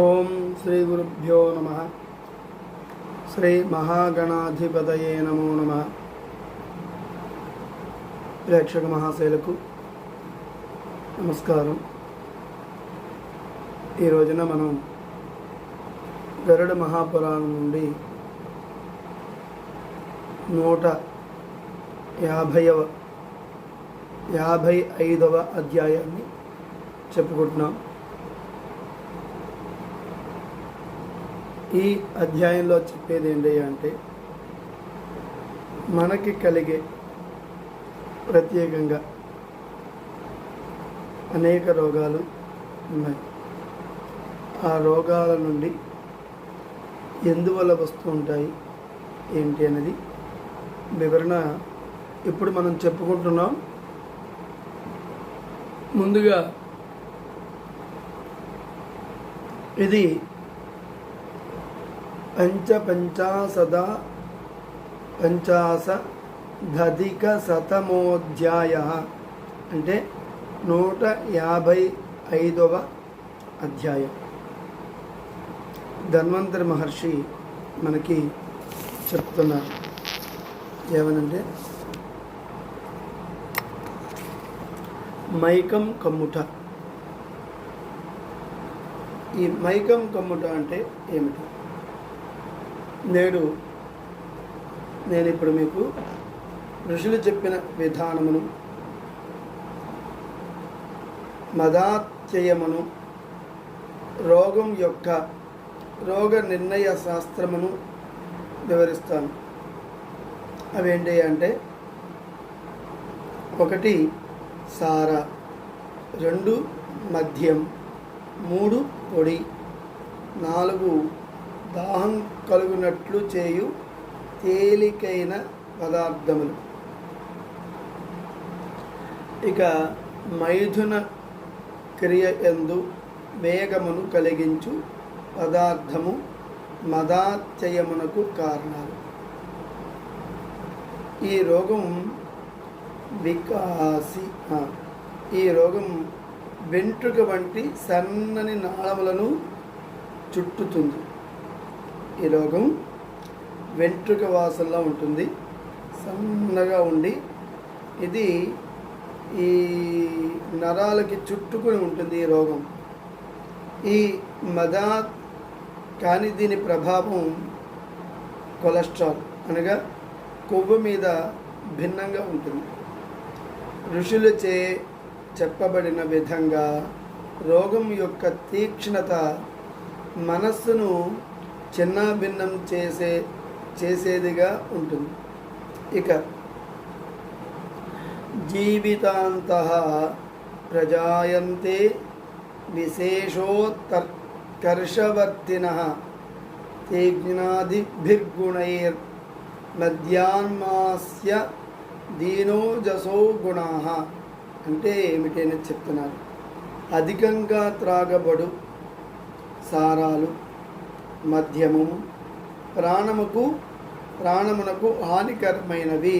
ఓం శ్రీ గురుభ్యో నమ. శ్రీ మహాగణాధిపతయే నమో నమ. ప్రేక్షక మహాశైలకు నమస్కారం. ఈ రోజున మనం గరుడ మహాపురాణం నుండి 155వ అధ్యాయాన్ని చెప్పుకుంటున్నాం. ఈ అధ్యాయంలో చెప్పేది ఏంటి అంటే, మనకి కలిగే ప్రత్యేకంగా అనేక రోగాలు ఉన్నాయి. ఆ రోగాల నుండి ఎందువల్ల వస్తూ ఉంటాయి ఏంటి అనేది వివరణ ఇప్పుడు మనం చెప్పుకుంటున్నాం. ముందుగా ఇది పంచాశదధికశతమోధ్యాయ అంటే 155వ అధ్యాయం. ధన్వంతరి మహర్షి మనకి చెప్తున్నారు ఏమనంటే, మైకం కమ్ముట. ఈ మైకం కమ్ముట అంటే ఏమిటి? నేను ఇప్పుడు మీకు ఋషులు చెప్పిన విధానమును, మదాత్యయమును, రోగం యొక్క రోగ నిర్ణయ శాస్త్రమును వివరిస్తాను. అవేంటి అంటే, 1 సార, 2 మద్యం, 3 పొడి, 4 దాహం కలుగునట్లు చేయు తేలికైన పదార్థములు. ఇక మైథున క్రియ యందు వేగమును కలిగించు పదార్థము మదాత్యయమునకు కారణాలు. ఈ రోగం వెంట్రుక వంటి సన్నని నాళములను చుట్టుతుంది. ఈ రోగం వెంట్రుక వాసనలో ఉంటుంది, సన్నగా ఉండి ఇది ఈ నరాలకి చుట్టుకొని ఉంటుంది ఈ రోగం. ఈ కానీ దీని ప్రభావం కొలెస్ట్రాల్ అనగా కొవ్వు మీద భిన్నంగా ఉంటుంది. ఋషులచే చెప్పబడిన విధంగా రోగం యొక్క తీక్ష్ణత మనస్సును చిన్నాభిన్నం చేసేదిగా ఉంటుంది. ఇక జీవితాంతః ప్రజాయంతే విశేషోత్కర్షవర్తినః తేజ్ఞాదిభిర్గుణైర్ మధ్యాన్మాస్య దీనోజసో గుణాః. అంటే ఏమిటని చెప్తున్నారు. అధికంగా త్రాగబడు సారాలు, మద్యము ప్రాణమునకు హానికరమైనవి.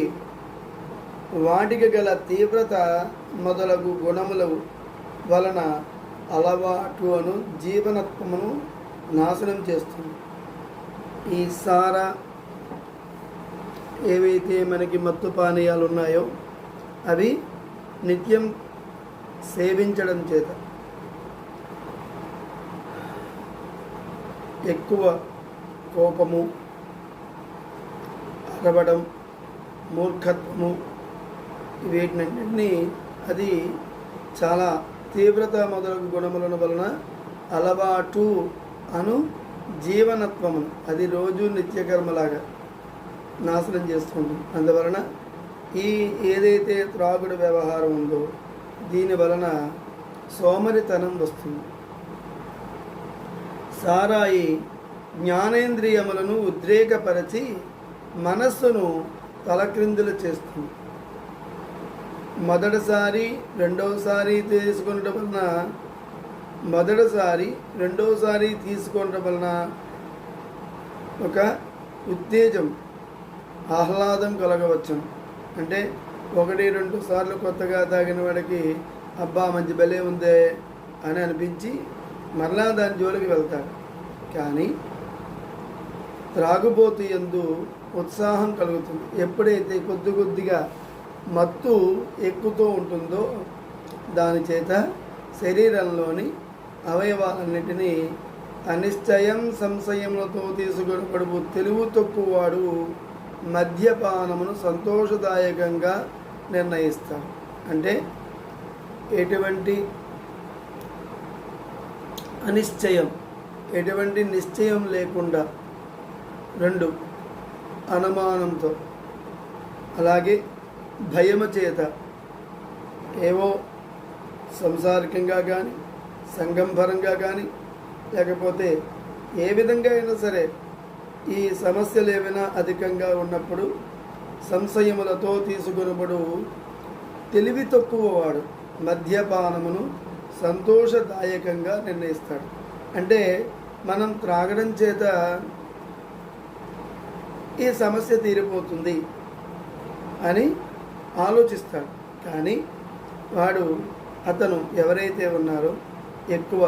వాటికి గల తీవ్రత మొదలగు గుణముల వలన అలవాటు అను జీవనత్వమును నాశనం చేస్తుంది. ఈ సారా ఏవైతే మనకి మత్తు పానీయాలు ఉన్నాయో అవి నిత్యం సేవించడం చేత ఎక్కువ కోపము, అరవడం, మూర్ఖత్వము, వీటినన్నింటినీ అది చాలా తీవ్రత మొదలగు గుణముల వలన అలవాటు అను జీవనత్వమును అది రోజు నిత్యకర్మలాగా నాశనం చేస్తుంది. అందువలన ఈ ఏదైతే త్రాగుడు వ్యవహారం ఉందో దీని వలన సోమరితనం వస్తుంది. సారాయి జ్ఞానేంద్రియములను ఉద్రేకపరచి మనస్సును తలక్రిందులు చేస్తుంది. మొదటిసారి రెండోసారి తీసుకోవడం వలన ఒక ఉత్తేజం, ఆహ్లాదం కలగవచ్చును. అంటే 1-2 సార్లు కొత్తగా తాగిన వాడికి అబ్బా మంచి భలే ఉందే అని అనిపించి మరలా దాని జోలికి వెళ్తాడు. కానీ త్రాగుబోతు యందు ఉత్సాహం కలుగుతుంది. ఎప్పుడైతే కొద్ది కొద్దిగా మత్తు ఎక్కుతూ ఉంటుందో దాని చేత శరీరంలోని అవయవాలన్నిటినీ అనిశ్చయం సంశయములతో తీసుకొనబడు తెలివి తక్కువవాడు మద్యపానమును సంతోషదాయకంగా నిర్ణయిస్తాడు. అంటే ఎటువంటి అనిశ్చయం, ఎటువంటి నిశ్చయం లేకుండా, 2 అనుమానంతో, అలాగే భయము చేత ఏవో సంసారికంగా కానీ సంఘంపరంగా కానీ లేకపోతే ఏ విధంగా అయినా సరే ఈ సమస్యలు ఏమైనా అధికంగా ఉన్నప్పుడు సంశయములతో తీసుకొనబడు తెలివి తక్కువవాడు మద్యపానమును సంతోషదాయకంగా నిర్ణయిస్తాడు. అంటే మనం త్రాగడం చేత ఈ సమస్య తీరిపోతుంది అని ఆలోచిస్తాడు. కానీ అతను ఎవరైతే ఉన్నారో ఎక్కువ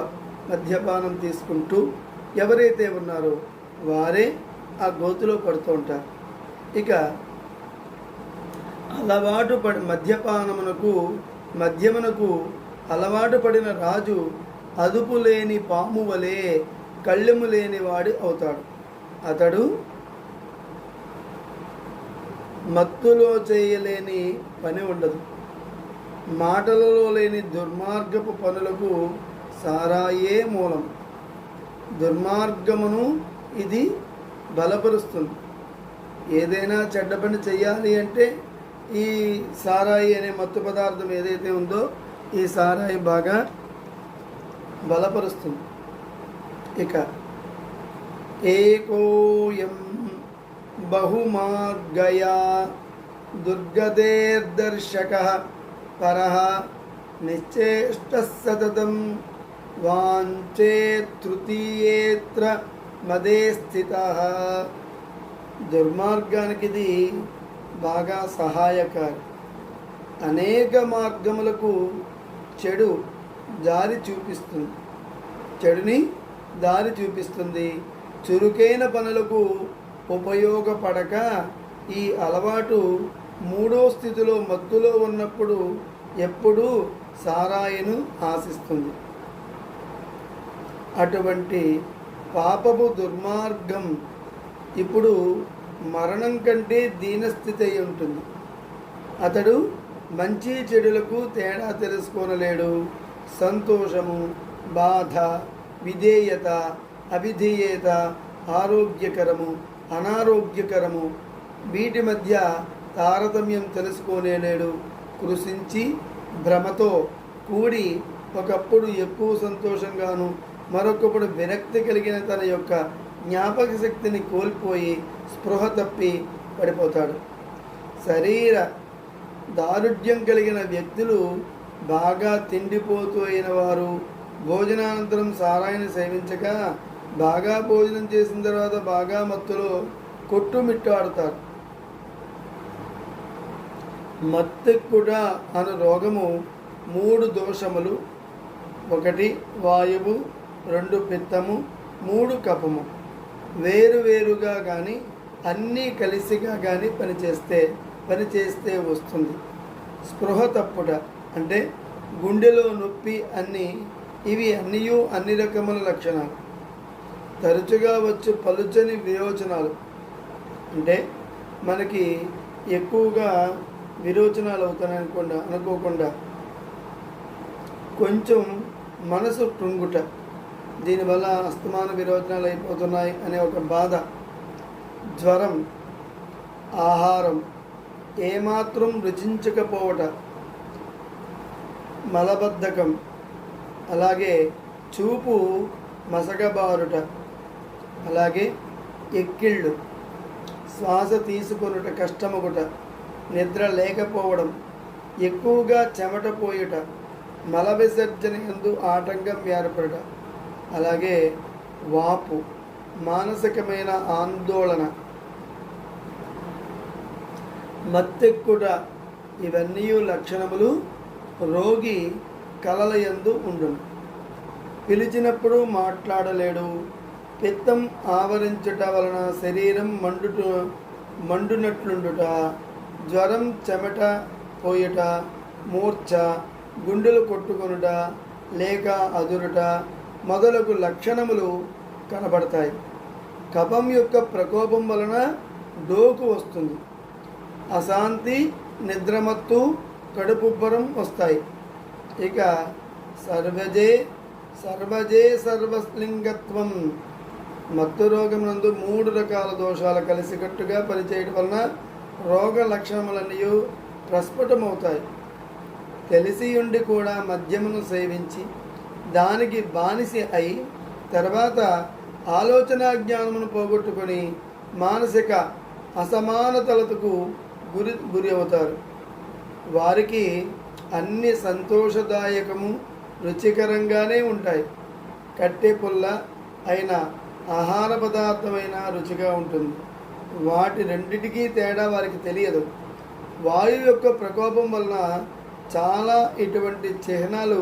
మద్యపానం తీసుకుంటూ ఎవరైతే ఉన్నారో వారే ఆ గోతులో పడుతూ ఉంటారు. ఇక అలవాటు పడి మద్యమునకు అలవాటు పడిన రాజు అదుపు లేని పాము వలె కళ్ళెము లేని వాడు అవుతాడు. అతడు మత్తులో చేయలేని పని ఉండదు. మాటలలో లేని దుర్మార్గపు పనులకు సారాయే మూలం. దుర్మార్గమును ఇది బలపరుస్తుంది. ఏదైనా చెడ్డ పని చెయ్యాలి అంటే ఈ సారాయి అనే మత్తు పదార్థం ఏదైతే ఉందో ఈ సారాయి బాగా బలపరుస్తుంది. ఇక ఏకోయం బహుమార్గయా దుర్గదేర్దర్శక పరః నిశ్చేష్ట సతతం వాంఛే తృతీయేత్ర మదే స్థితః. దుర్మార్గానికి ఇది బాగా సహాయకారి. అనేక మార్గములకు చెడుని దారి చూపిస్తుంది. చురుకైన పనులకు ఉపయోగపడక ఈ అలవాటు 3వ స్థితిలో మత్తులో ఉన్నప్పుడు ఎప్పుడూ సారాయిను ఆశిస్తుంది. అటువంటి పాపపు దుర్మార్గం ఇప్పుడు మరణం కంటే దీనస్థితి అయి ఉంటుంది. అతడు మంచి చెడులకు తేడా తెలుసుకోనలేడు. సంతోషము, బాధ, విధేయత, అవిధేయత, ఆరోగ్యకరము, అనారోగ్యకరము వీటి మధ్య తారతమ్యం తెలుసుకోలేడు. కృషించి భ్రమతో కూడి ఒకప్పుడు ఎక్కువ సంతోషంగాను మరొకప్పుడు విరక్తి కలిగిన తన యొక్క జ్ఞాపక శక్తిని కోల్పోయి స్పృహ తప్పి పడిపోతాడు. శరీర దారుఢ్యం కలిగిన వ్యక్తులు, బాగా తిండిపోతూ అయిన వారు భోజనానంతరం సారాయిని సేవించక బాగా భోజనం చేసిన తర్వాత బాగా మత్తులో కొట్టుమిట్టాడుతారు. మత్తెక్కుట అను రోగము 3 దోషములు: 1 వాయువు, 2 పిత్తము, 3 కఫము. వేరువేరుగా కానీ అన్నీ కలిసిగా కానీ పనిచేస్తే వస్తుంది. స్పృహ తప్పుట అంటే గుండెలో నొప్పి ఇవి అన్ని రకముల లక్షణాలు. తరచుగా వచ్చు పలుచని విరోచనాలు అంటే మనకి ఎక్కువగా విరోచనాలు అవుతాయని అనుకోకుండా కొంచెం మనసు కృంగుట, దీనివల్ల అస్తమాన విరోచనాలు అయిపోతున్నాయి అనే ఒక బాధ, జ్వరం, ఆహారం ఏమాత్రం రుచించకపోవట, మలబద్ధకం, అలాగే చూపు మసకబారుట, అలాగే ఎక్కిళ్ళు, శ్వాస తీసుకొనుట కష్టమగుట, నిద్ర లేకపోవడం, ఎక్కువగా చెమట పోయుట, మల విసర్జన యందు ఆటంకం ఏర్పడుట, అలాగే వాపు, మానసికమైన ఆందోళన, మత్తెక్కుట ఇవన్నీ లక్షణములు రోగి కలల యందు ఉండును. పిలిచినప్పుడు మాట్లాడలేడు. పిత్తం ఆవరించుట వలన శరీరం మండునట్లుండుట, జ్వరం, చెమట పోయుట, మూర్ఛ, గుండెలు కొట్టుకొనుట లేక అదురుట మొదలగు లక్షణములు కనబడతాయి. కఫం యొక్క ప్రకోపం వలన డోకు వస్తుంది. అశాంతి, నిద్రమత్తు, కడుపుబ్బరం వస్తాయి. ఇక సర్వలింగత్వం, మత్తు రోగం నందు 3 రకాల దోషాలు కలిసికట్టుగా పనిచేయడం వలన రోగ లక్షణములన్నీ ప్రస్ఫుటమవుతాయి. తెలిసి ఉండి కూడా మద్యమును సేవించి దానికి బానిస అయి తర్వాత ఆలోచన జ్ఞానమును పోగొట్టుకొని మానసిక అసమానతలకు గురి అవుతారు. వారికి అన్ని సంతోషదాయకము, రుచికరంగానే ఉంటాయి. కట్టె పుల్ల అయిన ఆహార పదార్థమైన రుచిగా ఉంటుంది. వాటి రెండిటికీ తేడా వారికి తెలియదు. వాయువు యొక్క ప్రకోపం వలన చాలా ఇటువంటి చిహ్నాలు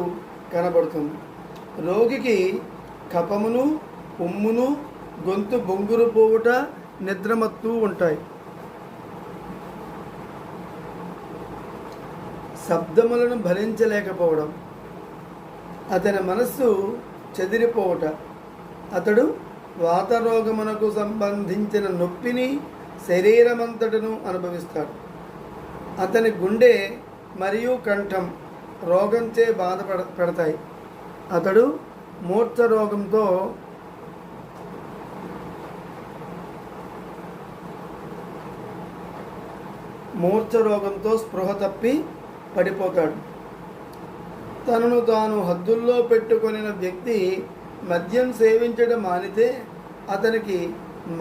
కనబడుతుంది. రోగికి కఫమును, ఉమ్మును, గొంతు బొంగురు పోవుట, నిద్రమత్తు ఉంటాయి. శబ్దములను భరించలేకపోవడం, అతని మనస్సు చెదిరిపోవుట, అతడు వాతరోగమునకు సంబంధించిన నొప్పిని శరీరమంతటను అనుభవిస్తాడు. అతని గుండె మరియు కంఠం రోగంచే బాధపడతాయి. అతడు మూర్ఛ రోగంతో స్పృహ తప్పి పడిపోతాడు. తనను తాను హద్దుల్లో పెట్టుకొనిన వ్యక్తి మద్యం సేవించడం మానితే అతనికి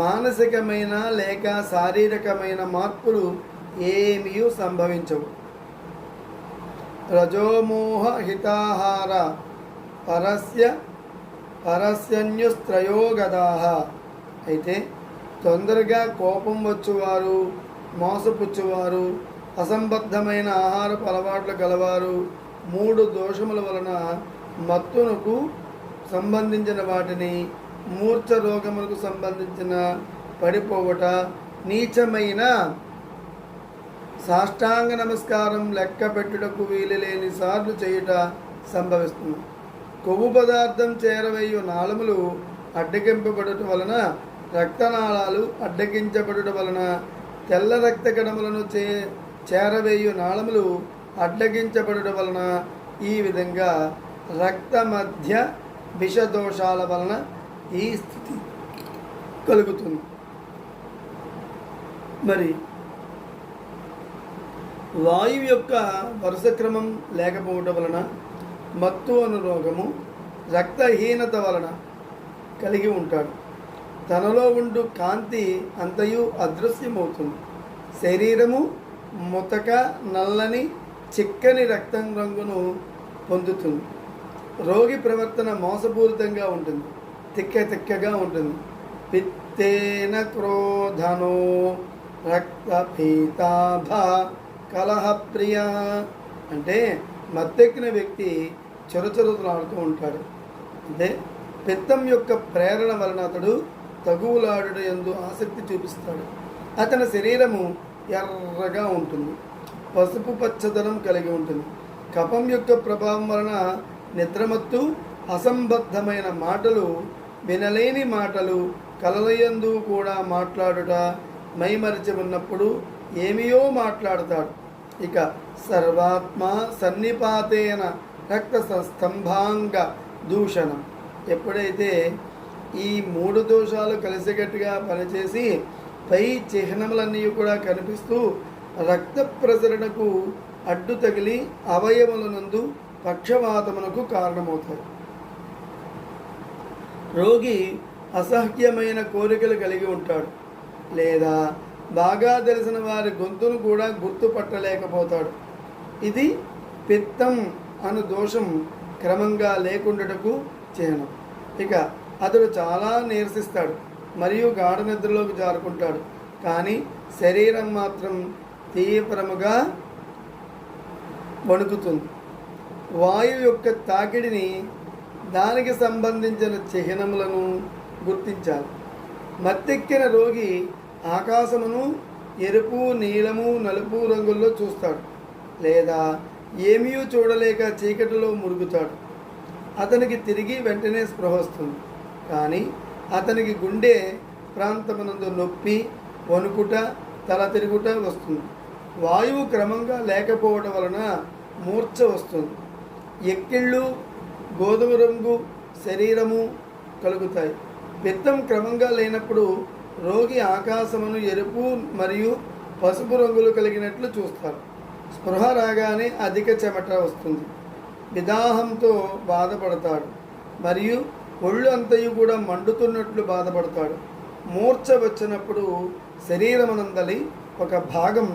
మానసికమైన లేక శారీరకమైన మార్పులు ఏమీ సంభవించవు. రజోమోహ హితాహార పరస్యన్యుస్త్రయోగదాహ. అయితే తొందరగా కోపం వచ్చువారు, మోసపుచ్చువారు, అసంబద్ధమైన ఆహారపు అలవాట్లు గలవారు 3 దోషముల వలన మత్తునకు సంబంధించిన వాటిని, మూర్ఛ రోగములకు సంబంధించిన పడిపోవట, నీచమైన సాష్టాంగ నమస్కారం లెక్క పెట్టుటకు వీలులేని సార్లు చేయుట సంభవిస్తుంది. కొవ్వు పదార్థం చేరవేయు నాళములు అడ్డగింపబడుట వలన, రక్తనాళాలు అడ్డగించబడుట వలన, తెల్ల రక్త కణములను చేరవేయు నాళములు అడ్డగించబడుట వలన, ఈ విధంగా రక్త మధ్య విషదోషాల వలన ఈ స్థితి కలుగుతుంది. మరి వాయువు యొక్క వరుస క్రమం లేకపోవటం వలన మత్తు అను రోగము రక్తహీనత వలన కలిగి ఉంటాడు. తనలో ఉండు కాంతి అంతయు అదృశ్యమవుతుంది. శరీరము ముతక నల్లని చిక్కని రక్తం రంగును పొందుతుంది. రోగి ప్రవర్తన మోసపూరితంగా ఉంటుంది, తిక్కగా ఉంటుంది. పిత్తేన క్రోధనో రక్తపీతాభ కలహప్రియ. అంటే మత్తెక్కిన వ్యక్తి చొరచొరలాడుతూ ఉంటాడు. అంటే పిత్తం యొక్క ప్రేరణ వలన అతడు తగువులాడుట యందు ఆసక్తి చూపిస్తాడు. అతని శరీరము ఎర్రగా ఉంటుంది, పసుపు పచ్చదనం కలిగి ఉంటుంది. కఫం యొక్క ప్రభావం వలన నిద్రమత్తు, అసంబద్ధమైన మాటలు, వినలేని మాటలు, కలలయందు కూడా మాట్లాడుట, మైమరిచి ఉన్నప్పుడు ఏమియో మాట్లాడతాడు. ఇక సర్వాత్మ సన్నిపాతేన రక్త స్తంభాంగ దూషణం. ఎప్పుడైతే ఈ 3 దోషాలు కలిసికట్టుగా పనిచేసి పై చిహ్నములన్నీ కూడా కనిపిస్తూ రక్త ప్రసరణకు అడ్డు తగిలి అవయవములనందు పక్షవాతమునకు కారణమవుతాయి. రోగి అసహ్యమైన కోరికలు కలిగి ఉంటాడు, లేదా బాగా తెలిసిన వారి గొంతును కూడా గుర్తుపట్టలేకపోతాడు. ఇది పిత్తం అను దోషం క్రమంగా లేకుండాటకు చిహ్నం. ఇక అతడు చాలా నీరసిస్తాడు మరియు గాఢ నిద్రలోకి జారుకుంటాడు. కానీ శరీరం మాత్రం తీవ్రముగా వణుకుతుంది. వాయువు యొక్క తాకిడిని దానికి సంబంధించిన చిహ్నములను గుర్తించాలి. మత్తెక్కిన రోగి ఆకాశమును ఎరుపు, నీలము, నలుపు రంగుల్లో చూస్తాడు, లేదా ఏమీ చూడలేక చీకటిలో మురుగుతాడు. అతనికి తిరిగి వెంటనే స్పృహ వస్తుంది, కానీ అతనికి గుండె ప్రాంతమునందు నొప్పి, వణుకుట, తల తిరుగుట వస్తుంది. వాయువు క్రమంగా లేకపోవడం వలన మూర్ఛ వస్తుంది. ఎక్కిళ్ళు, గోధుమ రంగు శరీరము కలుగుతాయి. పిత్తం క్రమంగా లేనప్పుడు రోగి ఆకాశమును ఎరుపు మరియు పసుపు రంగులు కలిగినట్లు చూస్తారు. స్పృహ రాగానే అధిక చెమట వస్తుంది. విదాహంతో బాధపడతాడు మరియు ఒళ్ళు అంతయు కూడా మండుతున్నట్లు బాధపడతాడు. మూర్ఛ వచ్చినప్పుడు శరీరమనందలి ఒక భాగం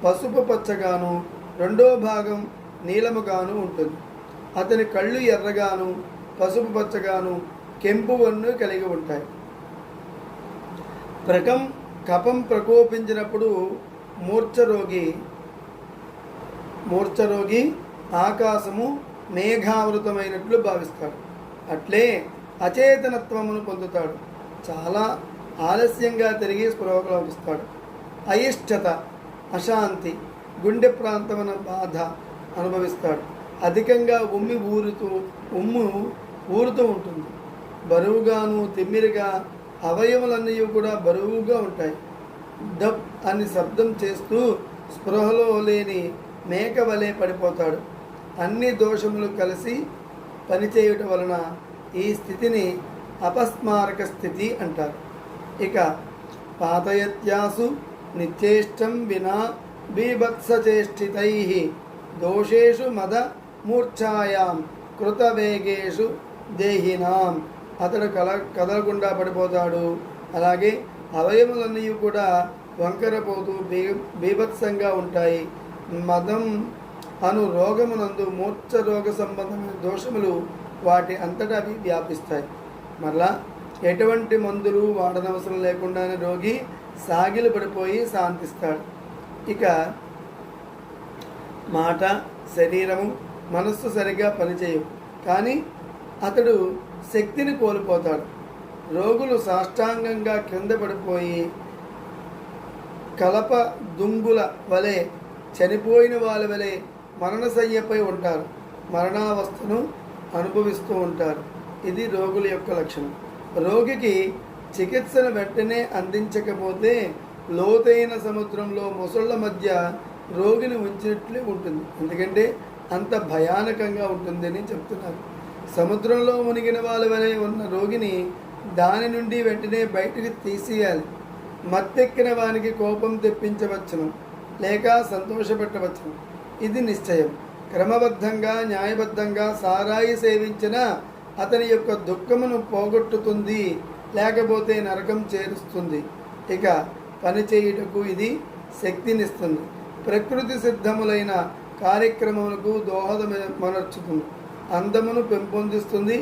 పసుపు పచ్చగాను, రెండో భాగం నీలముగాను ఉంటుంది. అతని కళ్ళు ఎర్రగాను, పసుపు పచ్చగాను, కెంపు వన్ను కలిగి ఉంటాయి. కఫం ప్రకోపించినప్పుడు మూర్ఛరోగి ఆకాశము మేఘావృతమైనట్లు భావిస్తాడు. అట్లే అచేతనత్వమును పొందుతాడు. చాలా ఆలస్యంగా తిరిగి స్పృహకు లభిస్తాడు. అయిష్టత, అశాంతి, గుండె ప్రాంతమున బాధ అనుభవిస్తాడు. అధికంగా ఉమ్ము ఊరుతూ ఉంటుంది. బరువుగాను, తిమ్మిరిగా, అవయములన్నీ కూడా బరువుగా ఉంటాయి. డబ్ అని శబ్దం చేస్తూ స్పృహలో లేని మేక వలె పడిపోతాడు. అన్ని దోషములు కలిసి పనిచేయటం వలన ఈ స్థితిని అపస్మారక స్థితి అంటారు. ఇక పాతయత్యాసు నిశ్చేష్టం వినా బీభత్సచేష్టితై దోషేషు మద మూర్ఛాయాం కృతవేగేషు దేహినాం. అతడు కదలకుండా పడిపోతాడు. అలాగే అవయములన్నీ కూడా వంకరపోతూ బీభత్సంగా ఉంటాయి. మదం అను రోగమునందు మూర్ఛ రోగ సంబంధమైన దోషములు వాటి అంతటా అవి వ్యాపిస్తాయి. మరలా ఎటువంటి మందులు వాడనవసరం లేకుండానే రోగి సాగిలు పడిపోయి శాంతిస్తాడు. ఇక మాట, శరీరము, మనస్సు సరిగ్గా పనిచేయవు, కానీ అతడు శక్తిని కోల్పోతాడు. రోగులు సాష్టాంగంగా క్రింద పడిపోయి కలప దుంగుల వలె, చనిపోయిన వాళ్ళ వలె మరణశయ్యపై ఉంటారు. మరణావస్థను అనుభవిస్తూ ఉంటారు. ఇది రోగుల యొక్క లక్షణం. రోగికి చికిత్సను వెంటనే అందించకపోతే లోతైన సముద్రంలో మొసళ్ళ మధ్య రోగిని ఉంచినట్లే ఉంటుంది. ఎందుకంటే అంత భయానకంగా ఉంటుందని చెప్తున్నారు. సముద్రంలో మునిగిన వాళ్ళ వలె ఉన్న రోగిని దాని నుండి వెంటనే బయటికి తీసేయాలి. మత్తెక్కిన వానికి కోపం తెప్పించవచ్చును, లేక సంతోషపెట్టవచ్చును. ఇది నిశ్చయం. క్రమబద్ధంగా, న్యాయబద్ధంగా సారాయి సేవించిన అతని యొక్క దుఃఖమును పోగొట్టుతుంది, లేకపోతే నరకం చేరుస్తుంది. ఇక పని చేయుటకు ఇది శక్తినిస్తుంది. ప్రకృతి సిద్ధములైన కార్యక్రమములకు దోహదమనర్చుతుంది. అందమును పెంపొందిస్తుంది.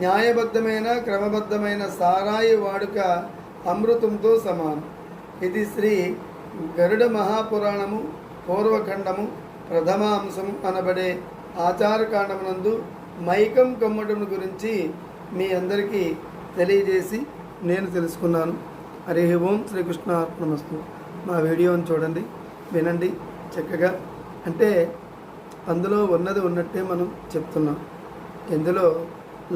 న్యాయబద్ధమైన, క్రమబద్ధమైన సారాయి వాడుక అమృతంతో సమానం. ఇది శ్రీ గరుడ మహాపురాణము పూర్వఖండము ప్రథమాంశము అనబడే ఆచారకాండమునందు మైకం కమ్మటం గురించి మీ అందరికీ తెలియజేసి నేను తెలుసుకున్నాను. హరి ఓం శ్రీకృష్ణ అర్పణమస్తు. మా వీడియోని చూడండి, వినండి చక్కగా. అంటే అందులో ఉన్నది ఉన్నట్టే మనం చెప్తున్నాం. ఇందులో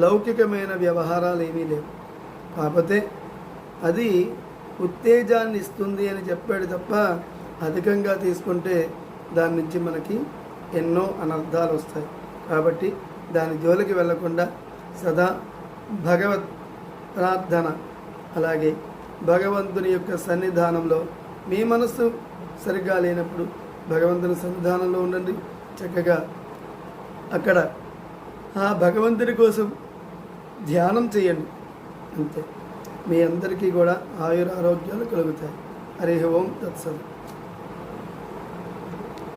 లౌకికమైన వ్యవహారాలు ఏమీ లేవు. కాకపోతే అది ఉత్తేజాన్ని ఇస్తుంది అని చెప్పాడు తప్ప అధికంగా తీసుకుంటే దాని నుంచి మనకి ఎన్నో అనర్థాలు వస్తాయి. కాబట్టి దాని జోలికి వెళ్లకుండా సదా భగవత్ ప్రార్థన, అలాగే భగవంతుని యొక్క సన్నిధానంలో మీ మనస్సు సరిగ్గా లేనప్పుడు భగవంతుని సన్నిధానంలో ఉండండి. చక్కగా అక్కడ ఆ భగవంతుని కోసం ధ్యానం చేయండి. అంతే, మీ అందరికీ కూడా ఆయుర ఆరోగ్యాలు కలుగుతాయి. హరి ఓం తత్సత్.